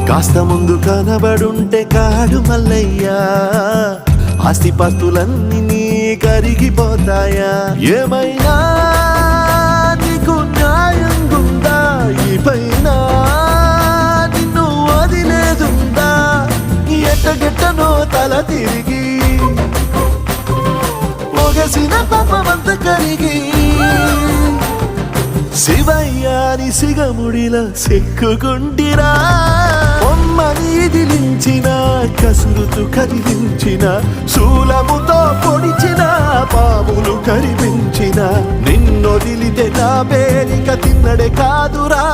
కాస్త ముందు కనబడుంటే కాడు మల్లయ్యా, ఆస్తిపాస్తులన్నీ నీ కరిగిపోతాయా? ఏమైనా నీకు న్యాయం గుందా? ఈ పైన నిన్ను వదిలేదుందా? ఎట్టగెట్టనో తల తిరిగి పొగసిన పాపమంత కరిగి శివయ్యాని సిగముడిలా సిక్కుకుంటిరా. బొమ్మని దిలించిన, కసురుతూ కదిలించిన, శూలముతో పొడిచిన, పాములు కరిపించిన, నిన్నొదిలితే నా పేరిక తిన్నడే కాదురా.